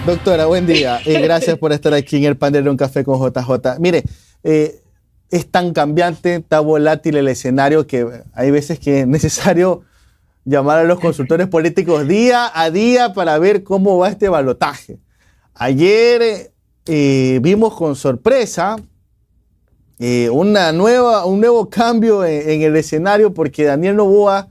Doctora, buen día. Gracias por estar aquí en el panel de Un Café con JJ. Mire, es tan cambiante, tan volátil el escenario que hay veces que es necesario llamar a los consultores políticos día a día para ver cómo va este balotaje. Ayer vimos con sorpresa un nuevo cambio en el escenario porque Daniel Noboa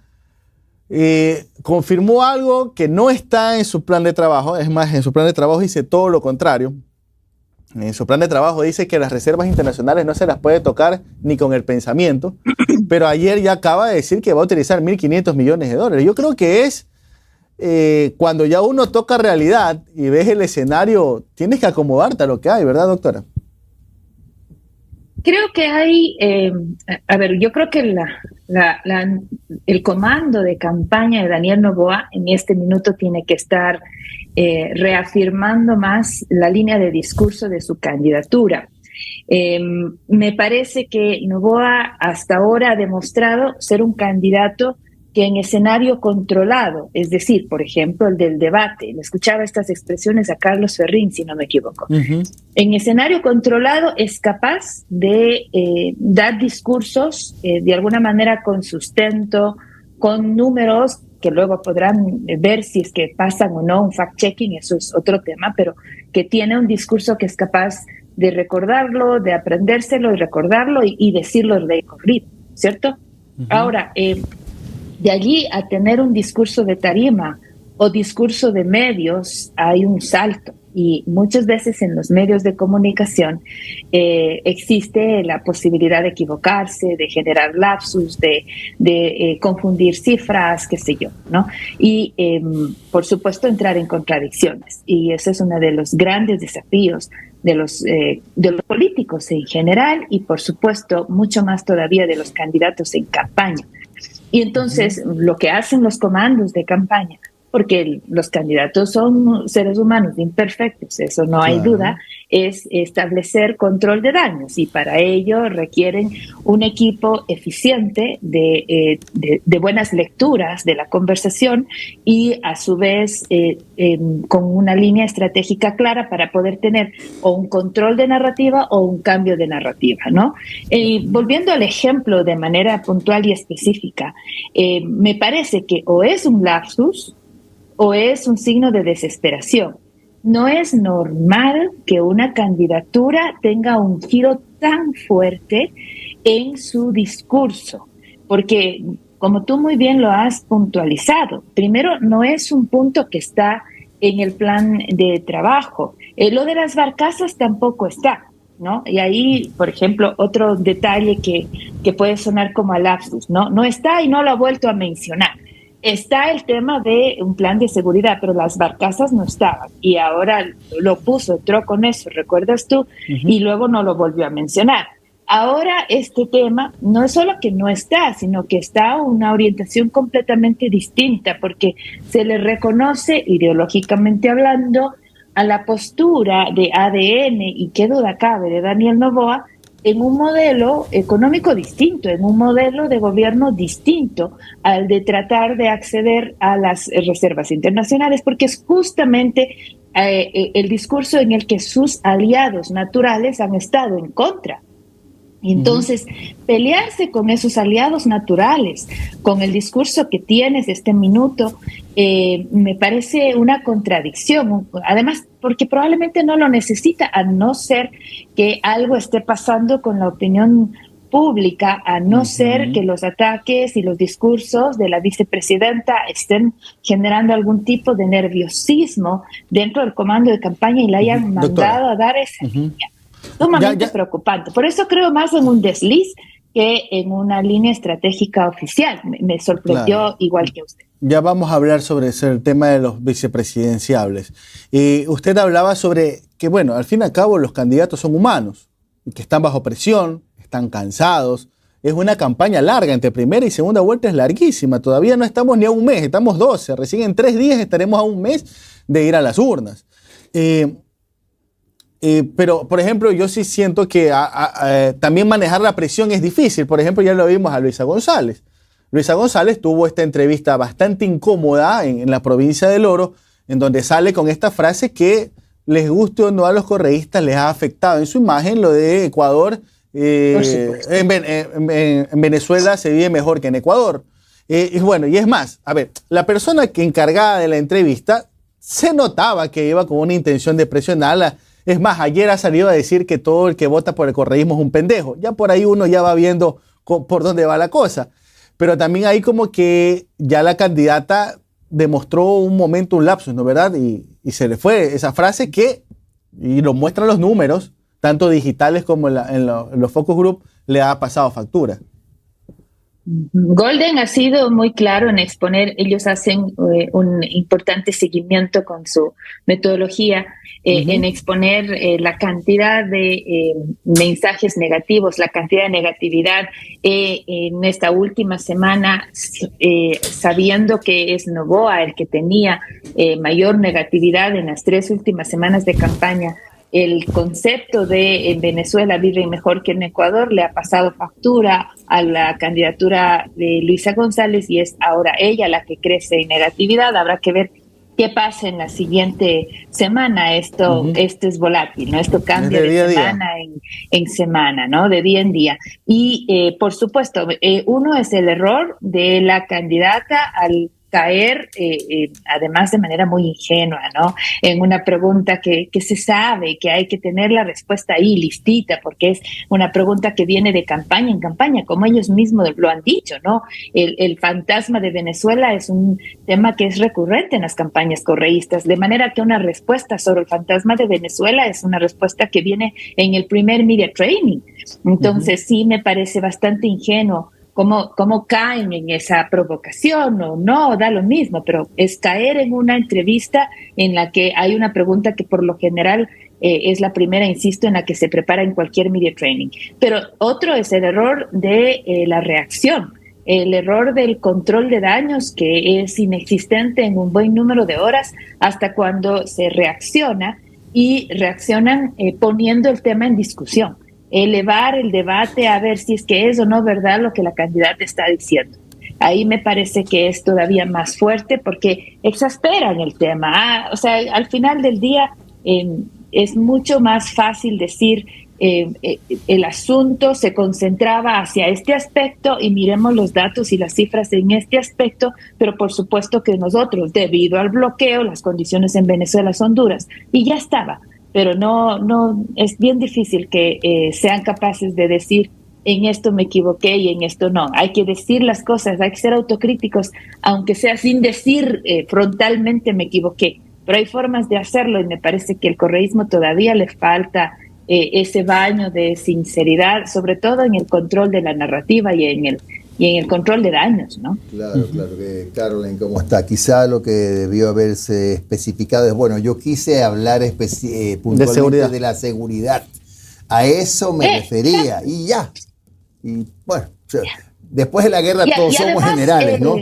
confirmó algo que no está en su plan de trabajo. Es más, en su plan de trabajo dice todo lo contrario. En su plan de trabajo dice que las reservas internacionales no se las puede tocar ni con el pensamiento, pero ayer ya acaba de decir que va a utilizar 1.500 millones de dólares. Yo creo que es cuando ya uno toca realidad y ves el escenario, tienes que acomodarte a lo que hay, ¿verdad, doctora? Creo que hay, yo creo que el comando de campaña de Daniel Noboa en este minuto tiene que estar reafirmando más la línea de discurso de su candidatura. Me parece que Noboa hasta ahora ha demostrado ser un candidato que en escenario controlado, es decir, por ejemplo, el del debate, le escuchaba estas expresiones a Carlos Ferrín, si no me equivoco. En escenario controlado es capaz de dar discursos de alguna manera con sustento, con números que luego podrán ver si es que pasan o no un fact-checking, eso es otro tema, pero que tiene un discurso que es capaz de recordarlo, de aprendérselo y recordarlo y decirlo de corrido, ¿cierto? Ahora, de allí a tener un discurso de tarima o discurso de medios hay un salto, y muchas veces en los medios de comunicación existe la posibilidad de equivocarse, de generar lapsus, de confundir cifras, qué sé yo, ¿no? Y por supuesto entrar en contradicciones, y ese es uno de los grandes desafíos de los políticos en general, y por supuesto mucho más todavía de los candidatos en campaña. Y entonces lo que hacen los comandos de campaña, porque los candidatos son seres humanos imperfectos, eso no hay duda, es establecer control de daños, y para ello requieren un equipo eficiente de buenas lecturas de la conversación y a su vez con una línea estratégica clara para poder tener o un control de narrativa o un cambio de narrativa, ¿no? Volviendo al ejemplo de manera puntual y específica, me parece que o es un lapsus o es un signo de desesperación. No es normal que una candidatura tenga un giro tan fuerte en su discurso, porque como tú muy bien lo has puntualizado, primero no es un punto que está en el plan de trabajo. Lo de las barcazas tampoco está, ¿no? Y ahí, por ejemplo, otro detalle que puede sonar como a lapsus, ¿no? No está y no lo ha vuelto a mencionar. Está el tema de un plan de seguridad, pero las barcazas no estaban, y ahora lo puso, entró con eso, ¿recuerdas tú? Y luego no lo volvió a mencionar. Ahora este tema no es solo que no está, sino que está una orientación completamente distinta, porque se le reconoce ideológicamente hablando a la postura de ADN, y qué duda cabe, de Daniel Noboa, en un modelo económico distinto, en un modelo de gobierno distinto al de tratar de acceder a las reservas internacionales, porque es justamente el discurso en el que sus aliados naturales han estado en contra. Entonces, pelearse con esos aliados naturales, con el discurso que tienes este minuto, me parece una contradicción. Además, porque probablemente no lo necesita, a no ser que algo esté pasando con la opinión pública, a no ser que los ataques y los discursos de la vicepresidenta estén generando algún tipo de nerviosismo dentro del comando de campaña y le hayan mandado a dar esa línea. Sumamente preocupante. Por eso creo más en un desliz que en una línea estratégica oficial. Me sorprendió igual que usted. Ya vamos a hablar sobre el tema de los vicepresidenciables. Usted hablaba sobre que, bueno, al fin y al cabo los candidatos son humanos, que están bajo presión, están cansados. Es una campaña larga, entre primera y segunda vuelta es larguísima. Todavía no estamos ni a un mes, estamos 12. Recién en 3 días estaremos a un mes de ir a las urnas. Pero, por ejemplo, yo sí siento que también manejar la presión es difícil. Por ejemplo, ya lo vimos a Luisa González. Luisa González tuvo esta entrevista bastante incómoda en la provincia del Oro, en donde sale con esta frase que les guste o no a los correístas, les ha afectado en su imagen. Lo de Ecuador, en Venezuela se vive mejor que en Ecuador. Y bueno, y es más, a ver, la persona que encargada de la entrevista se notaba que iba con una intención de presionarla. Es más, ayer ha salido a decir que todo el que vota por el correísmo es un pendejo. Ya por ahí uno ya va viendo por dónde va la cosa. Pero también ahí como que ya la candidata demostró un momento, un lapsus, ¿no? ¿Verdad? Y se le fue esa frase que, y lo muestran los números, tanto digitales como en los focus group, le ha pasado factura. Golden ha sido muy claro en exponer, ellos hacen un importante seguimiento con su metodología en exponer la cantidad de mensajes negativos, la cantidad de negatividad en esta última semana, sabiendo que es Noboa el que tenía mayor negatividad en las 3 últimas semanas de campaña. El concepto de en Venezuela viven mejor que en Ecuador le ha pasado factura a la candidatura de Luisa González y es ahora ella la que crece en negatividad. Habrá que ver qué pasa en la siguiente semana. Esto es volátil, ¿no? Esto cambia de semana en semana, ¿no? De día en día. Y por supuesto, uno es el error de la candidata al caer, además de manera muy ingenua, ¿no? En una pregunta que se sabe que hay que tener la respuesta ahí listita, porque es una pregunta que viene de campaña en campaña, como ellos mismos lo han dicho, ¿no? El fantasma de Venezuela es un tema que es recurrente en las campañas correístas, de manera que una respuesta sobre el fantasma de Venezuela es una respuesta que viene en el primer media training. Entonces sí me parece bastante ingenuo cómo caen en esa provocación o no, da lo mismo, pero es caer en una entrevista en la que hay una pregunta que por lo general es la primera, insisto, en la que se prepara en cualquier media training. Pero otro es el error de la reacción, el error del control de daños que es inexistente en un buen número de horas hasta cuando se reacciona y reaccionan poniendo el tema en discusión. Elevar el debate a ver si es que es o no verdad lo que la candidata está diciendo. Ahí me parece que es todavía más fuerte porque exasperan el tema. O sea, al final del día es mucho más fácil decir el asunto se concentraba hacia este aspecto y miremos los datos y las cifras en este aspecto, pero por supuesto que nosotros, debido al bloqueo, las condiciones en Venezuela son duras y ya estaba. Pero no es bien difícil que sean capaces de decir en esto me equivoqué y en esto no. Hay que decir las cosas, hay que ser autocríticos, aunque sea sin decir frontalmente me equivoqué. Pero hay formas de hacerlo y me parece que el correísmo todavía le falta ese baño de sinceridad, sobre todo en el control de la narrativa y en el control de daños, ¿no? Claro, que Caroline, ¿cómo está? Quizá lo que debió haberse especificado es, bueno, yo quise hablar puntualmente de la seguridad. A eso me refería, y ya. Y bueno, después de la guerra todos somos generales, ¿no?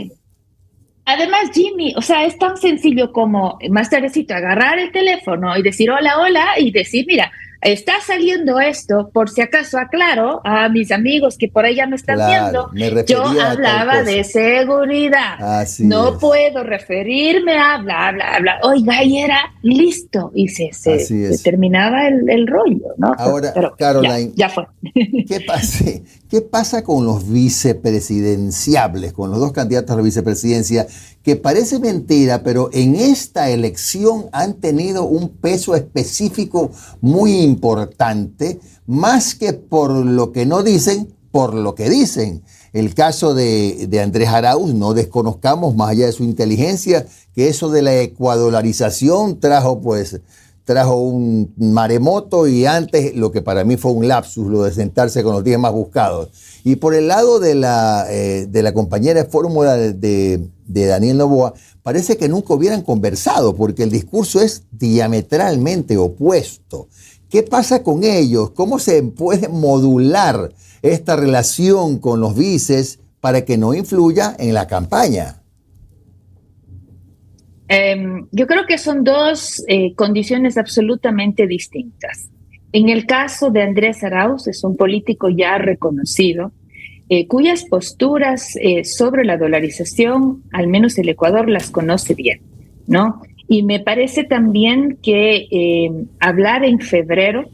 Además, Jimmy, o sea, es tan sencillo como más tardecito agarrar el teléfono y decir hola, hola, y decir, mira, está saliendo esto, por si acaso aclaro a mis amigos que por ahí ya me están viendo, yo hablaba de seguridad, no puedo referirme a bla, bla, bla, oiga, y era listo, y se terminaba el rollo, ¿no? Ahora, pero Caroline, ya fue. ¿Qué pasa con los vicepresidenciables, con los dos candidatos a la vicepresidencia, que parece mentira, pero en esta elección han tenido un peso específico muy importante, más que por lo que no dicen, por lo que dicen? El caso de Andrés Arauz, no desconozcamos, más allá de su inteligencia, que eso de la ecuadolarización trajo un maremoto, y antes lo que para mí fue un lapsus, lo de sentarse con los 10 más buscados. Y por el lado de la compañera de fórmula de Daniel Noboa, parece que nunca hubieran conversado, porque el discurso es diametralmente opuesto. ¿Qué pasa con ellos? ¿Cómo se puede modular esta relación con los vices para que no influya en la campaña? Yo creo que son dos condiciones absolutamente distintas. En el caso de Andrés Arauz, es un político ya reconocido, cuyas posturas sobre la dolarización, al menos el Ecuador las conoce bien, ¿no? Y me parece también que hablar en febrero,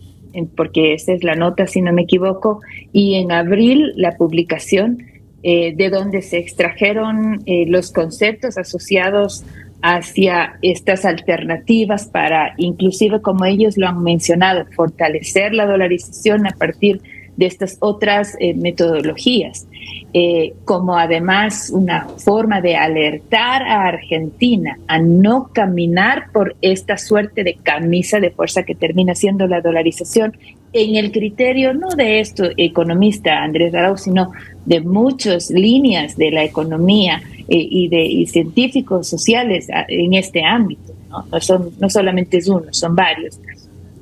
porque esa es la nota, si no me equivoco, y en abril la publicación, de donde se extrajeron los conceptos asociados hacia estas alternativas para, inclusive como ellos lo han mencionado, fortalecer la dolarización a partir de estas otras metodologías, como además una forma de alertar a Argentina a no caminar por esta suerte de camisa de fuerza que termina siendo la dolarización, en el criterio no de esto economista Andrés Arauz, sino de muchas líneas de la economía y científicos sociales en este ámbito, ¿no? No solamente es uno, son varios.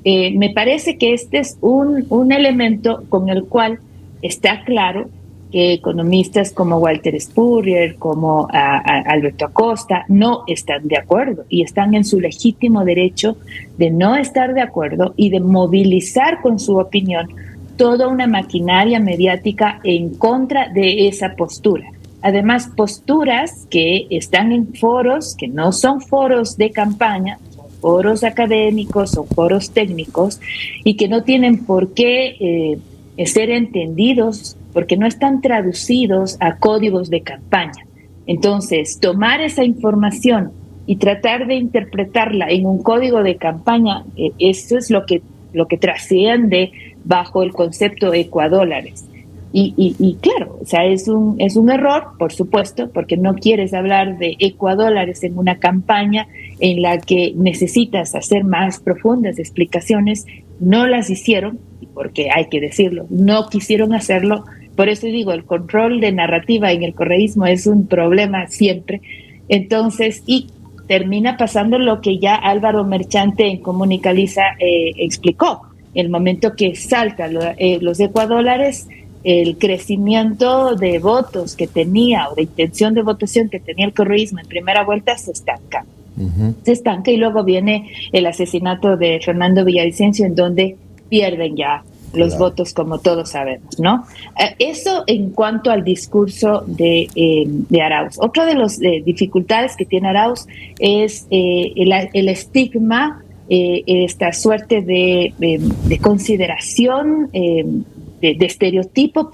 Me parece que este es un elemento con el cual está claro que economistas como Walter Spurrier, como Alberto Acosta, no están de acuerdo y están en su legítimo derecho de no estar de acuerdo y de movilizar con su opinión toda una maquinaria mediática en contra de esa postura. Además, posturas que están en foros que no son foros de campaña, son foros académicos o foros técnicos y que no tienen por qué ser entendidos porque no están traducidos a códigos de campaña. Entonces, tomar esa información y tratar de interpretarla en un código de campaña, eso es lo que trasciende bajo el concepto ecuadólares. Y claro, o sea, es un error, por supuesto, porque no quieres hablar de ecuadólares en una campaña en la que necesitas hacer más profundas explicaciones. No las hicieron, porque hay que decirlo, no quisieron hacerlo. Por eso digo, el control de narrativa en el correísmo es un problema siempre. Entonces, y termina pasando lo que ya Álvaro Merchante en Comunicaliza explicó. El momento que saltan los ecuadólares, el crecimiento de votos que tenía o de intención de votación que tenía el correísmo en primera vuelta se estanca. Se estanca y luego viene el asesinato de Fernando Villavicencio, en donde pierden ya los votos, como todos sabemos, ¿no? Eso en cuanto al discurso de Arauz. Otra de las dificultades que tiene Arauz es el estigma, esta suerte de consideración, de estereotipo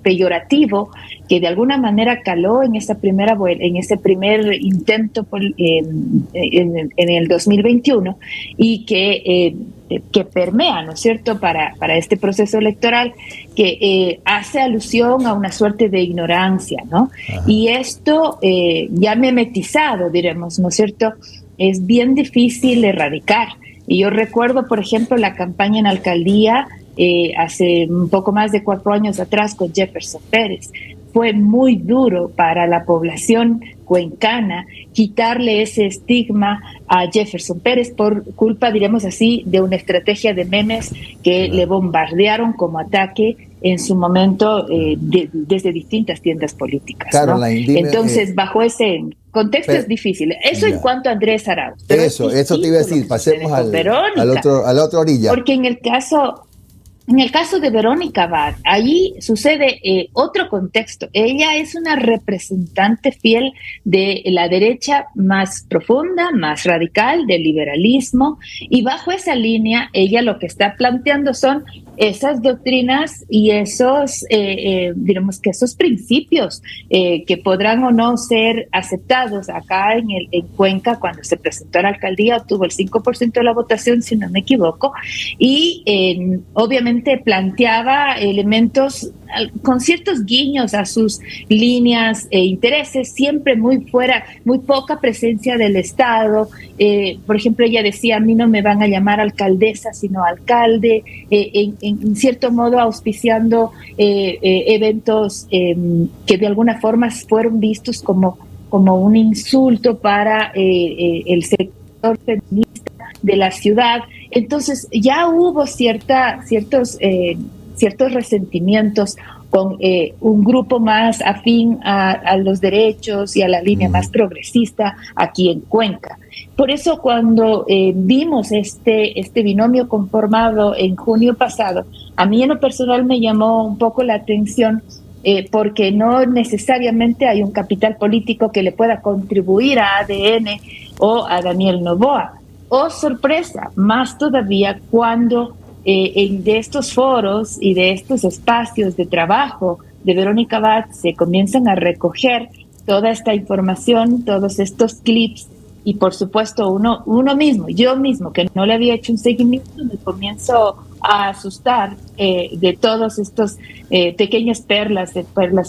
peyorativo que de alguna manera caló en ese primer intento en el 2021 y que permea, ¿no es cierto?, para este proceso electoral, que hace alusión a una suerte de ignorancia, ¿no? Ajá. Y esto ya memetizado, diremos, ¿no es cierto?, es bien difícil erradicar. Y yo recuerdo, por ejemplo, la campaña en alcaldía hace un poco más de 4 años atrás con Jefferson Pérez. Fue muy duro para la población cuencana quitarle ese estigma a Jefferson Pérez por culpa, diremos así, de una estrategia de memes que le bombardearon como ataque en su momento desde distintas tiendas políticas, ¿no? Caroline, entonces, bajo ese contexto es difícil. Eso en cuanto a Andrés Arauz. Eso te iba a decir, pasemos a la otra orilla. Porque en el caso de Verónica Abad, ahí sucede otro contexto. Ella es una representante fiel de la derecha más profunda, más radical, del liberalismo, y bajo esa línea ella lo que está planteando son esas doctrinas y esos, digamos que esos principios que podrán o no ser aceptados. Acá en Cuenca, cuando se presentó a la alcaldía, obtuvo el 5% de la votación, si no me equivoco, y obviamente planteaba elementos con ciertos guiños a sus líneas e intereses, siempre muy poca presencia del Estado. Por ejemplo, ella decía, a mí no me van a llamar alcaldesa, sino alcalde, en cierto modo auspiciando eventos que de alguna forma fueron vistos como un insulto para el sector feminista de la ciudad. Entonces ya hubo ciertos resentimientos con un grupo más afín a los derechos y a la línea más progresista aquí en Cuenca. Por eso cuando vimos este binomio conformado en junio pasado, a mí en lo personal me llamó un poco la atención porque no necesariamente hay un capital político que le pueda contribuir a ADN o a Daniel Noboa. Oh, sorpresa, más todavía cuando de estos foros y de estos espacios de trabajo de Verónica Abad se comienzan a recoger toda esta información, todos estos clips, y por supuesto uno mismo, yo mismo, que no le había hecho un seguimiento, me comienzo a asustar de todos estos pequeñas perlas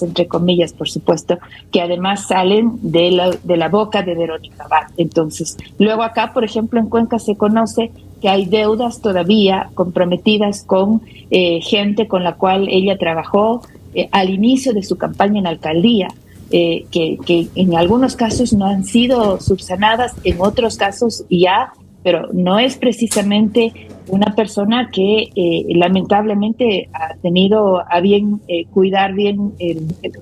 entre comillas, por supuesto, que además salen de la boca de Verónica Abad. Entonces, luego acá, por ejemplo, en Cuenca se conoce que hay deudas todavía comprometidas con gente con la cual ella trabajó al inicio de su campaña en alcaldía, que en algunos casos no han sido subsanadas, en otros casos ya, pero no es precisamente una persona que lamentablemente ha tenido a bien cuidar bien,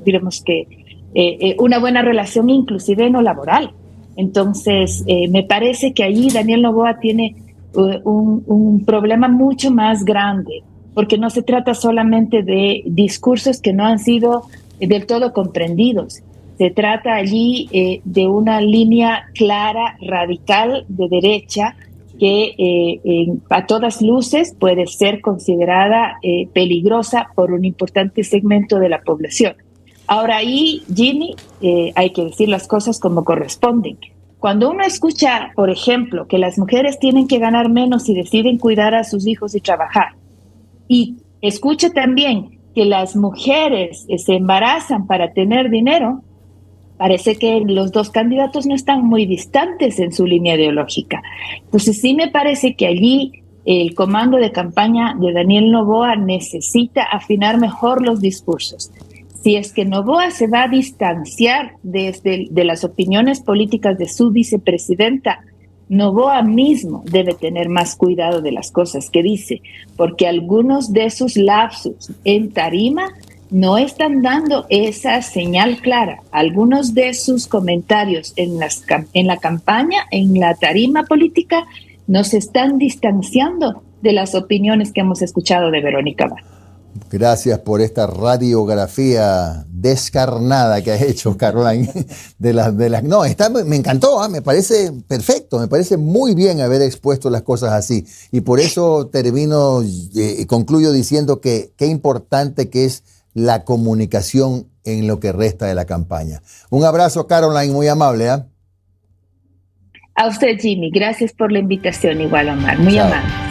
digamos que una buena relación inclusive no laboral. Entonces, me parece que allí Daniel Noboa tiene un problema mucho más grande, porque no se trata solamente de discursos que no han sido del todo comprendidos. Se trata allí de una línea clara, radical, de derecha, que a todas luces puede ser considerada peligrosa por un importante segmento de la población. Ahora ahí, Jimmy, hay que decir las cosas como corresponden. Cuando uno escucha, por ejemplo, que las mujeres tienen que ganar menos y deciden cuidar a sus hijos y trabajar, y escucha también que las mujeres se embarazan para tener dinero, parece que los dos candidatos no están muy distantes en su línea ideológica. Entonces sí me parece que allí el comando de campaña de Daniel Noboa necesita afinar mejor los discursos. Si es que Noboa se va a distanciar de las opiniones políticas de su vicepresidenta, Noboa mismo debe tener más cuidado de las cosas que dice, porque algunos de sus lapsus en tarima no están dando esa señal clara. Algunos de sus comentarios en la campaña, en la tarima política, nos están distanciando de las opiniones que hemos escuchado de Verónica Abad. Gracias por esta radiografía descarnada que has hecho, Caroline. No, me encantó, me parece perfecto, me parece muy bien haber expuesto las cosas así. Y por eso concluyo diciendo que qué importante que es la comunicación en lo que resta de la campaña. Un abrazo, Caroline, muy amable. A usted, Jimmy, gracias por la invitación, igual, Omar, muy amable.